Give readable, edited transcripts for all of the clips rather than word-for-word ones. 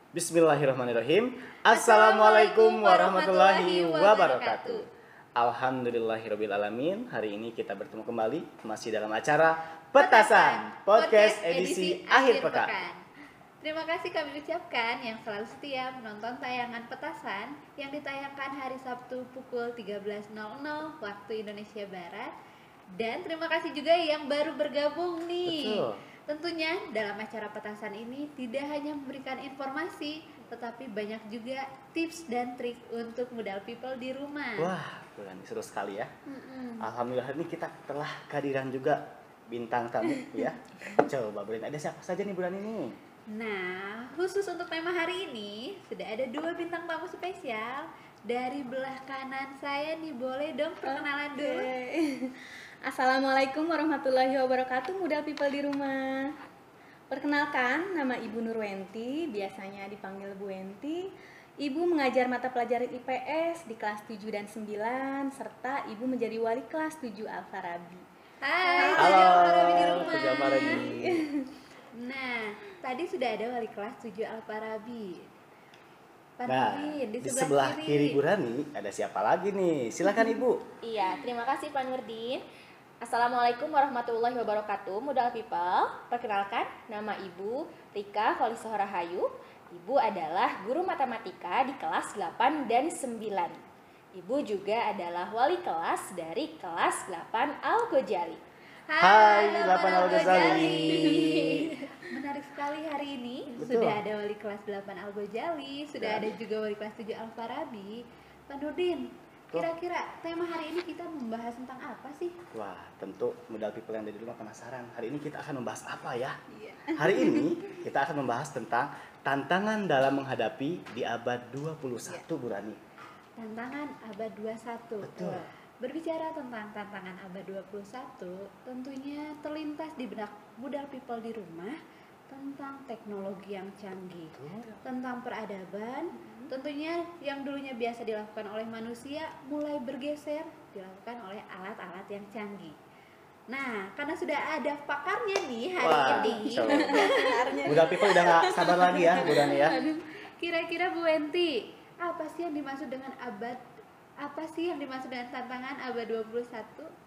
Bismillahirrahmanirrahim. Assalamualaikum warahmatullahi wabarakatuh. Alhamdulillahirabbil alamin. Hari ini kita bertemu kembali masih dalam acara Petasan Podcast edisi akhir pekan. Terima kasih kami ucapkan yang selalu setia menonton tayangan Petasan yang ditayangkan hari Sabtu pukul 13.00 waktu Indonesia Barat. Dan terima kasih juga yang baru bergabung nih. Betul. Tentunya dalam acara Petasan ini tidak hanya memberikan informasi, tetapi banyak juga tips dan trik untuk modal people di rumah. Wah, bulan seru sekali ya. Alhamdulillah ini kita telah kehadiran juga bintang tamu ya. Coba Bulan, ada siapa saja nih bulan ini? Nah, khusus untuk tema hari ini sudah ada 2 bintang tamu spesial. Dari belah kanan saya nih, boleh dong perkenalan dulu. Assalamualaikum warahmatullahi wabarakatuh, modal people di rumah. Perkenalkan, nama Ibu Nurwenti, biasanya dipanggil Bu Wenti. Ibu mengajar mata pelajaran IPS di kelas 7 dan 9, serta Ibu menjadi wali kelas 7 Al-Farabi. Hai, Halo, Al-Farabi di rumah. Puja Farabi. Nah, tadi sudah ada wali kelas 7 Al-Farabi. Pak Nah, Nurdin, di sebelah kiri Bu Rani ada siapa lagi nih? Silakan Ibu. Iya, terima kasih Pak Nurdin. Assalamualaikum warahmatullahi wabarakatuh, modal people. Perkenalkan, nama Ibu Rika Holisah Rahayu. Ibu adalah guru matematika di kelas 8 dan 9. Ibu juga adalah wali kelas dari kelas 8 Al-Ghazali. Hai, 8 8 Al-Ghazali. Menarik sekali hari ini. Betul. Sudah ada wali kelas 8 Al-Ghazali, sudah Dan ada juga wali kelas 7 Al-Farabi. Pak Nurdin, kira-kira tema hari ini kita membahas tentang apa sih? Wah, tentu modal people yang ada di rumah penasaran. Hari ini kita akan membahas apa ya? Iya. Hari ini kita akan membahas tentang tantangan dalam menghadapi di abad 21, Bu Rani. Tantangan abad 21. Betul. Berbicara tentang tantangan abad 21, tentunya terlintas di benak modal people di rumah tentang teknologi yang canggih, tentang peradaban, tentunya yang dulunya biasa dilakukan oleh manusia mulai bergeser dilakukan oleh alat-alat yang canggih. Nah, karena sudah ada pakarnya nih hari Wah, ini, so, modal people udah gak sabar lagi ya, Bu Rani ya. kira-kira Bu Wenti, apa sih yang dimaksud dengan tantangan abad 21?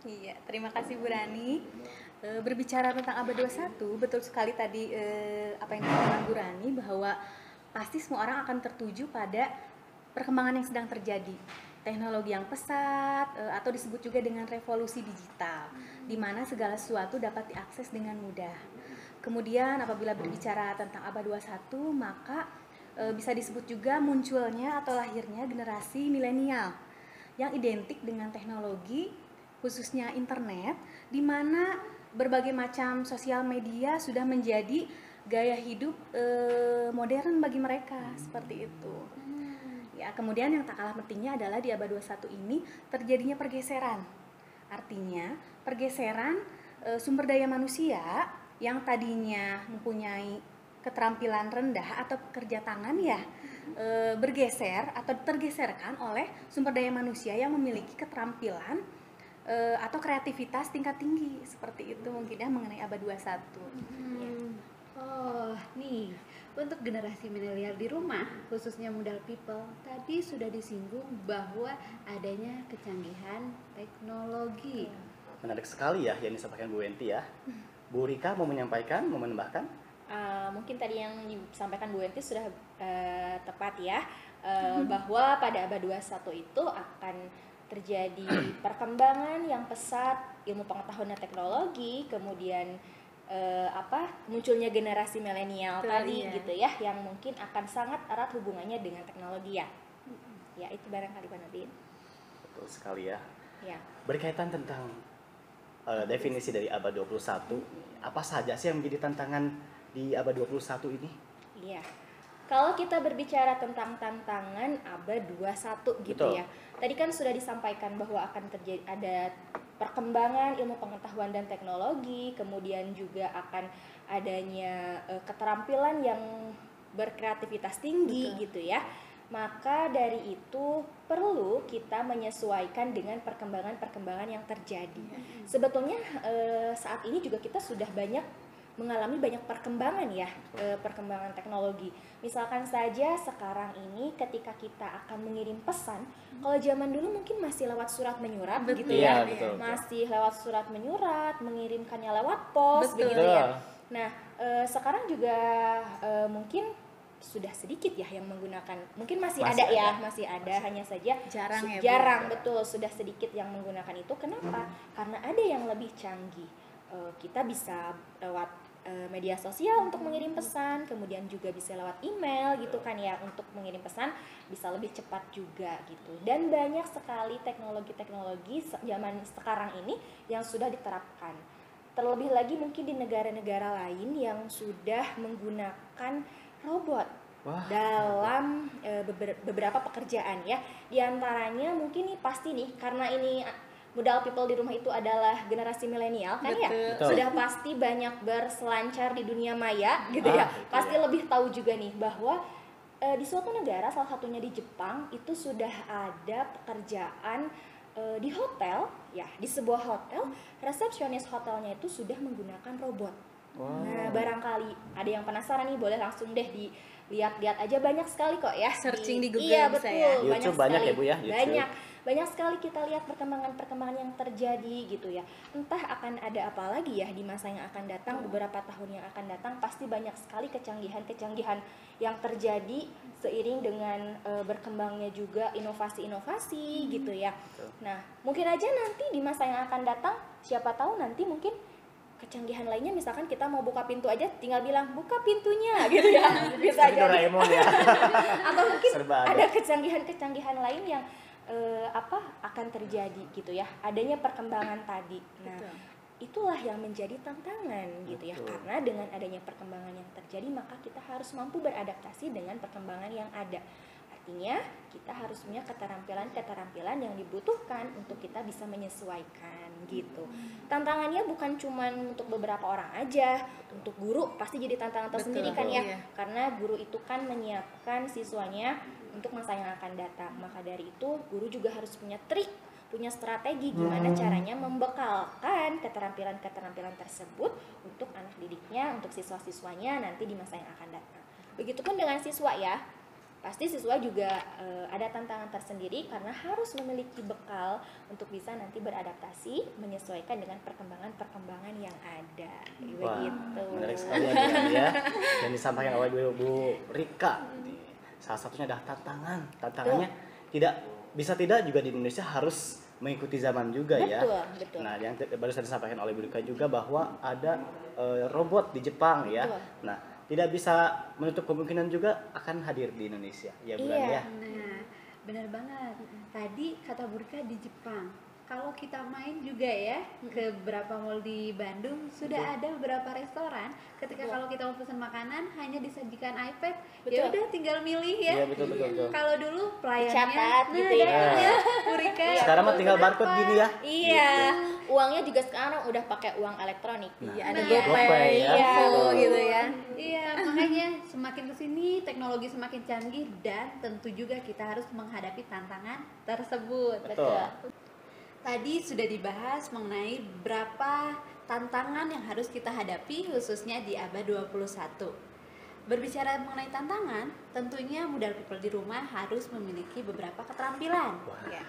Iya, terima kasih Bu Rani. Berbicara tentang abad 21, betul sekali tadi apa yang dikatakan Bu Rani, bahwa pasti semua orang akan tertuju pada perkembangan yang sedang terjadi. Teknologi yang pesat, atau disebut juga dengan revolusi digital, di mana segala sesuatu dapat diakses dengan mudah. Kemudian apabila berbicara tentang abad 21, maka bisa disebut juga munculnya atau lahirnya generasi milenial yang identik dengan teknologi, khususnya internet, di mana berbagai macam sosial media sudah menjadi gaya hidup modern bagi mereka, seperti itu. Ya, kemudian yang tak kalah pentingnya adalah di abad 21 ini terjadinya pergeseran. Artinya, pergeseran sumber daya manusia yang tadinya mempunyai keterampilan rendah atau pekerja tangan ya bergeser atau tergeserkan oleh sumber daya manusia yang memiliki keterampilan atau kreativitas tingkat tinggi. Seperti itu mungkin ya mengenai abad 21. Oh, nih, untuk generasi milenial di rumah, khususnya modal people, tadi sudah disinggung bahwa adanya kecanggihan teknologi. Menarik sekali ya yang disampaikan Bu Wenti ya. Bu Rika mau menyampaikan, mau menambahkan? Mungkin tadi yang disampaikan Bu Wenti sudah tepat ya, bahwa pada abad 21 itu akan terjadi perkembangan yang pesat ilmu pengetahuan dan teknologi, kemudian munculnya generasi milenial tadi iya. gitu ya, yang mungkin akan sangat erat hubungannya dengan teknologi ya. Ya, itu barangkali Pak Nurdin. Betul sekali ya. Ya. Berkaitan tentang definisi dari abad 21, apa saja sih yang menjadi tantangan di abad 21 ini? Iya. Kalau kita berbicara tentang tantangan abad 21 gitu Betul. ya. Tadi kan sudah disampaikan bahwa akan terjadi ada perkembangan ilmu pengetahuan dan teknologi, kemudian juga akan adanya keterampilan yang berkreativitas tinggi. Betul. Gitu ya. Maka dari itu perlu kita menyesuaikan dengan perkembangan-perkembangan yang terjadi. Sebetulnya saat ini juga kita sudah banyak mengalami banyak perkembangan ya, perkembangan teknologi. Misalkan saja sekarang ini ketika kita akan mengirim pesan, kalau zaman dulu mungkin masih lewat surat menyurat gitu ya, Betul. masih lewat surat menyurat, mengirimkannya lewat pos Betul. begitu ya. Nah, sekarang juga mungkin sudah sedikit ya yang menggunakan, mungkin masih ada, hanya saja Jarang betul, sudah sedikit yang menggunakan itu. Kenapa? Karena ada yang lebih canggih. Kita bisa lewat media sosial untuk mengirim pesan, kemudian juga bisa lewat email gitu kan ya, untuk mengirim pesan bisa lebih cepat juga gitu. Dan banyak sekali teknologi zaman sekarang ini yang sudah diterapkan. Terlebih lagi mungkin di negara-negara lain yang sudah menggunakan robot dalam beberapa pekerjaan ya. Di antaranya mungkin nih pasti nih, karena ini modal people di rumah itu adalah generasi milenial kan ya, sudah pasti banyak berselancar di dunia maya gitu ya. Pasti lebih tahu juga nih bahwa di suatu negara, salah satunya di Jepang, itu sudah ada pekerjaan di hotel ya, di sebuah hotel, resepsionis hotelnya itu sudah menggunakan robot. Nah, barangkali ada yang penasaran nih, boleh langsung deh dilihat-lihat aja, banyak sekali kok ya. Searching di Google iya, bisa betul, ya. YouTube banyak ya Bu ya, YouTube. Banyak sekali kita lihat perkembangan yang terjadi gitu ya. Entah akan ada apa lagi ya di masa yang akan datang, beberapa tahun yang akan datang, pasti banyak sekali kecanggihan yang terjadi seiring dengan berkembangnya juga inovasi-inovasi gitu ya. Nah, mungkin aja nanti di masa yang akan datang, siapa tahu nanti mungkin kecanggihan lainnya, misalkan kita mau buka pintu aja tinggal bilang buka pintunya gitu ya, bisa aja. Doraemon ya. Atau mungkin Serba ada kecanggihan lain yang akan terjadi gitu ya, adanya perkembangan tadi. Nah, itulah yang menjadi tantangan gitu ya, karena dengan adanya perkembangan yang terjadi maka kita harus mampu beradaptasi dengan perkembangan yang ada. Artinya kita harus punya keterampilan yang dibutuhkan untuk kita bisa menyesuaikan gitu. Tantangannya bukan cuma untuk beberapa orang aja, untuk guru pasti jadi tantangan tersendiri kan ya, karena guru itu kan menyiapkan siswanya untuk masa yang akan datang. Maka dari itu guru juga harus punya trik, punya strategi gimana caranya membekalkan keterampilan tersebut untuk anak didiknya, untuk siswa-siswanya nanti di masa yang akan datang. Begitupun dengan siswa ya. Pasti siswa juga ada tantangan tersendiri karena harus memiliki bekal untuk bisa nanti beradaptasi, menyesuaikan dengan perkembangan yang ada. Begitu. Menarik sekali ya. Yang disampaikan oleh Bu Rika. Salah satunya adalah tantangannya tidak juga di Indonesia harus mengikuti zaman juga ya. Betul. Nah, yang baru saya disampaikan oleh Bu Rika juga bahwa ada robot di Jepang ya. Nah, tidak bisa menutup kemungkinan juga akan hadir di Indonesia ya bulan ya. Nah, benar banget. Tadi kata Bu Rika di Jepang. Kalau kita main juga ya ke beberapa mall di Bandung, sudah ada beberapa restoran ketika kalau kita mau pesan makanan hanya disajikan iPad, ya udah tinggal milih ya. Iya, betul. Kalau dulu pelayannya catat gitu ya. Bu Rika Sekarang mah tinggal barcode gini ya. Iya. Uangnya juga sekarang udah pakai uang elektronik. Iya, ada GoPay ya. gitu ya. Iya, makanya semakin kesini teknologi semakin canggih dan tentu juga kita harus menghadapi tantangan tersebut. Betul. Tadi sudah dibahas mengenai berapa tantangan yang harus kita hadapi khususnya di abad 21. Berbicara mengenai tantangan, tentunya modal people di rumah harus memiliki beberapa keterampilan. Ya.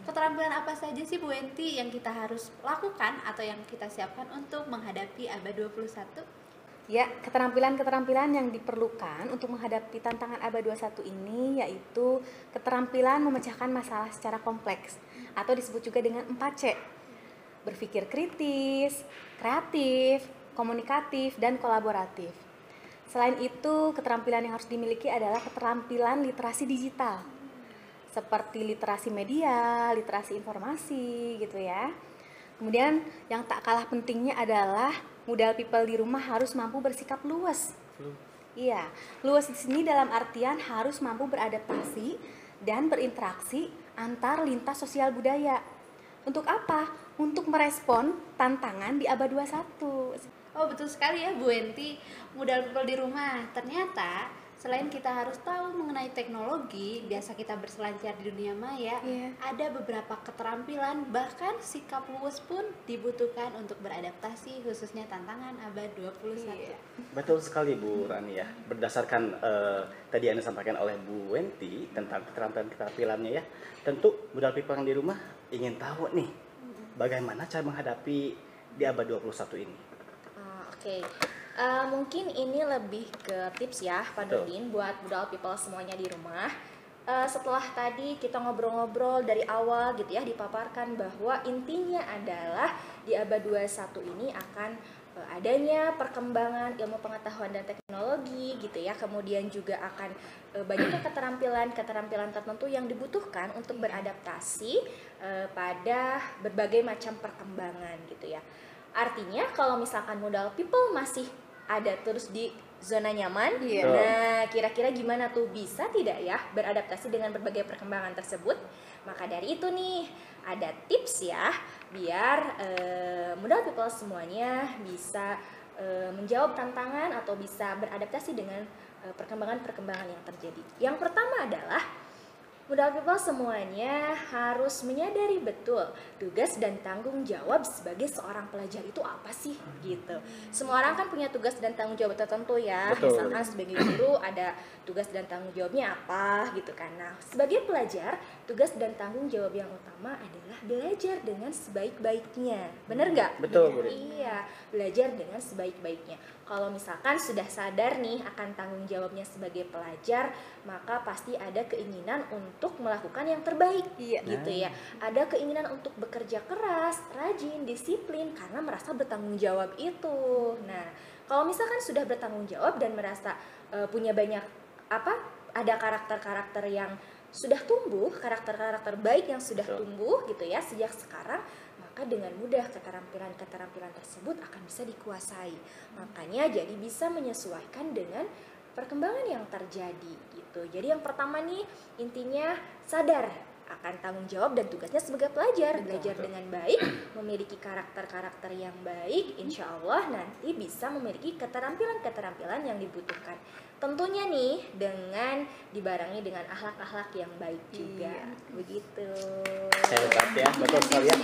Keterampilan apa saja sih Bu Enti yang kita harus lakukan atau yang kita siapkan untuk menghadapi abad 21? Ya, keterampilan-keterampilan yang diperlukan untuk menghadapi tantangan abad 21 ini yaitu keterampilan memecahkan masalah secara kompleks atau disebut juga dengan 4C. Berpikir kritis, kreatif, komunikatif, dan kolaboratif. Selain itu, keterampilan yang harus dimiliki adalah keterampilan literasi digital. Seperti literasi media, literasi informasi gitu ya. Kemudian yang tak kalah pentingnya adalah modal people di rumah harus mampu bersikap luas. Iya, luas di sini dalam artian harus mampu beradaptasi dan berinteraksi antar lintas sosial budaya. Untuk apa? Untuk merespon tantangan di abad 21. Oh betul sekali ya Bu Enti, modal people di rumah. Ternyata selain kita harus tahu mengenai teknologi, biasa kita berselancar di dunia maya, ada beberapa keterampilan bahkan sikap luwes pun dibutuhkan untuk beradaptasi, khususnya tantangan abad 21. Betul sekali Bu Rani ya. Berdasarkan tadi yang disampaikan oleh Bu Wenti tentang keterampilan-keterampilannya ya, tentu modal people yang di rumah ingin tahu nih bagaimana cara menghadapi di abad 21 ini. Oke. Mungkin ini lebih ke tips ya Pak Nurdin buat budal people semuanya di rumah. Setelah tadi kita ngobrol-ngobrol dari awal gitu ya, dipaparkan bahwa intinya adalah di abad 21 ini akan adanya perkembangan ilmu pengetahuan dan teknologi gitu ya, kemudian juga akan banyaknya keterampilan tertentu yang dibutuhkan untuk beradaptasi pada berbagai macam perkembangan gitu ya. Artinya kalau misalkan modal people masih ada terus di zona nyaman, nah kira-kira gimana tuh, bisa tidak ya beradaptasi dengan berbagai perkembangan tersebut? Maka dari itu nih ada tips ya biar modal people semuanya bisa menjawab tantangan atau bisa beradaptasi dengan perkembangan-perkembangan yang terjadi. Yang pertama adalah modal people semuanya harus menyadari betul tugas dan tanggung jawab sebagai seorang pelajar itu apa sih gitu. Semua orang kan punya tugas dan tanggung jawab tertentu ya. Betul. Misalkan sebagai guru ada tugas dan tanggung jawabnya apa gitu kan. Nah, sebagai pelajar tugas dan tanggung jawab yang utama adalah belajar dengan sebaik-baiknya. Bener nggak? Betul, Bu. Iya, belajar dengan sebaik-baiknya. Kalau misalkan sudah sadar nih akan tanggung jawabnya sebagai pelajar, maka pasti ada keinginan untuk melakukan yang terbaik, gitu ya. Ada keinginan untuk bekerja keras, rajin, disiplin, karena merasa bertanggung jawab itu. Nah, kalau misalkan sudah bertanggung jawab dan merasa punya banyak ada karakter-karakter yang sudah tumbuh, karakter-karakter baik yang sudah tumbuh gitu ya sejak sekarang, maka dengan mudah keterampilan-keterampilan tersebut akan bisa dikuasai. Makanya jadi bisa menyesuaikan dengan perkembangan yang terjadi gitu. Jadi yang pertama nih intinya sadar akan tanggung jawab dan tugasnya sebagai pelajar. Belajar dengan baik, memiliki karakter-karakter yang baik, insya Allah nanti bisa memiliki keterampilan-keterampilan yang dibutuhkan. Tentunya nih dengan dibarengi dengan akhlak-akhlak yang baik juga. Begitu. Hebat ya, betul sekali ya.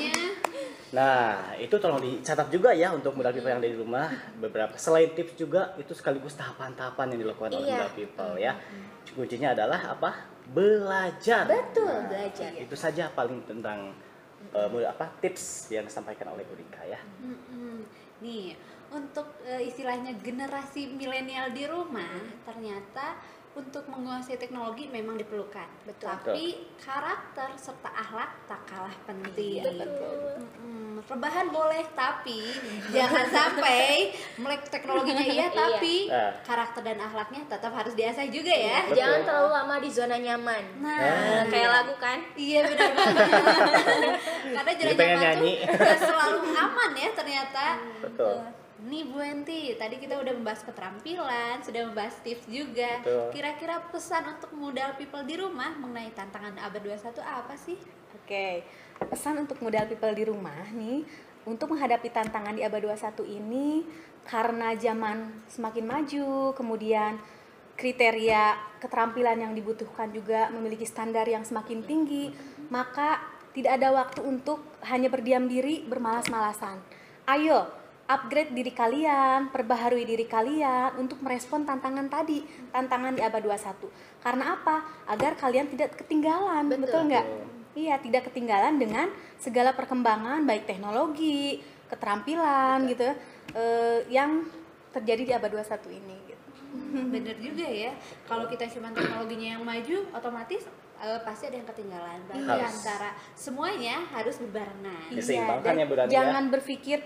Nah, itu tolong dicatat juga ya untuk modal people yang ada di rumah. Beberapa selain tips juga itu sekaligus tahapan-tahapan yang dilakukan oleh modal people ya. Kuncinya adalah apa? Belajar. Betul, belajar. Itu saja paling tentang tips yang disampaikan oleh Bu Rika ya. Nih, untuk istilahnya generasi milenial di rumah, ternyata untuk menguasai teknologi memang diperlukan. Betul. Tapi karakter serta akhlak tak kalah penting. Betul. Rebahan boleh, tapi jangan sampai melek teknologinya tapi karakter dan akhlaknya tetap harus diasah juga ya. Betul. Jangan terlalu lama di zona nyaman. Nah, kayak lagu kan? Iya benar banget. Karena zona Jadi pengen nyaman nyanyi. tuh gak selalu aman ya ternyata. Betul. Nih Bu Enti, tadi kita udah membahas keterampilan, sudah membahas tips juga. Betul. Kira-kira pesan untuk modal people di rumah mengenai tantangan abad 21 apa sih? Oke, pesan untuk modal people di rumah nih, untuk menghadapi tantangan di abad 21 ini, karena zaman semakin maju, kemudian kriteria keterampilan yang dibutuhkan juga memiliki standar yang semakin tinggi, maka tidak ada waktu untuk hanya berdiam diri bermalas-malasan. Ayo, upgrade diri kalian, perbaharui diri kalian untuk merespon tantangan tadi, tantangan di abad 21. Karena apa? Agar kalian tidak ketinggalan, betul nggak? Iya, tidak ketinggalan dengan segala perkembangan baik teknologi, keterampilan gitu yang terjadi di abad 21 ini gitu. Bener juga ya, kalau kita cuma teknologinya yang maju, otomatis pasti ada yang ketinggalan. Berarti antara semuanya harus berbarengan. Diseimbangkan ya Bu Rani. Jangan berpikir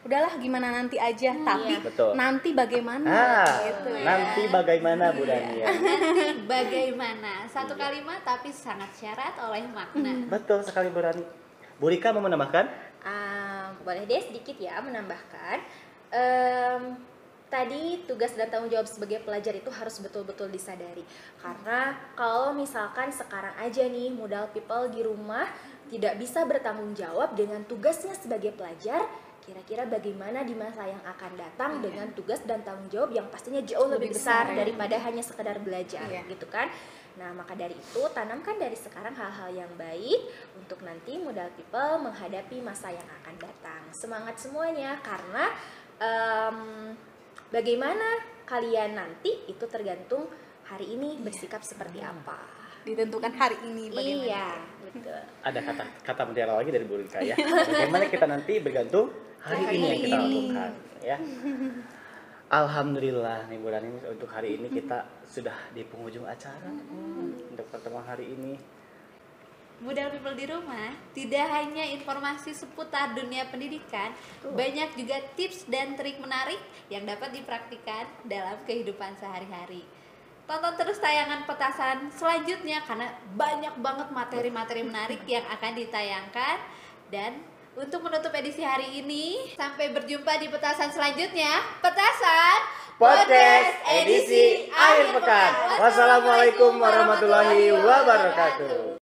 udahlah gimana nanti aja, tapi nanti bagaimana gitu ya. Nanti bagaimana Bu Rani ya. Nanti bagaimana, satu kalimat tapi sangat syarat oleh makna. Betul sekali Bu Rani. Bu Rika mau menambahkan? Boleh deh sedikit ya menambahkan. Tadi tugas dan tanggung jawab sebagai pelajar itu harus betul-betul disadari. Karena kalau misalkan sekarang aja nih modal people di rumah tidak bisa bertanggung jawab dengan tugasnya sebagai pelajar, kira-kira bagaimana di masa yang akan datang dengan tugas dan tanggung jawab yang pastinya jauh lebih besar ya. daripada hanya sekedar belajar Iya. gitu kan. Nah, maka dari itu tanamkan dari sekarang hal-hal yang baik untuk nanti modal people menghadapi masa yang akan datang. Semangat semuanya, karena bagaimana kalian nanti itu tergantung hari ini bersikap seperti apa. Ditentukan hari ini bagaimana. Iya, betul. Ada kata mutiara lagi dari Bu Rika ya. Bagaimana kita nanti bergantung hari ini yang kita lakukan ya. Alhamdulillah nih Bu Rani, untuk hari ini kita sudah di penghujung acara untuk pertemuan hari ini. Modal people di rumah tidak hanya informasi seputar dunia pendidikan, banyak juga tips dan trik menarik yang dapat dipraktikkan dalam kehidupan sehari-hari. Tonton terus tayangan petasan selanjutnya karena banyak banget materi-materi menarik yang akan ditayangkan. Dan untuk menutup edisi hari ini, sampai berjumpa di petasan selanjutnya. Petasan Podcast edisi akhir pekan. Wassalamualaikum warahmatullahi wabarakatuh.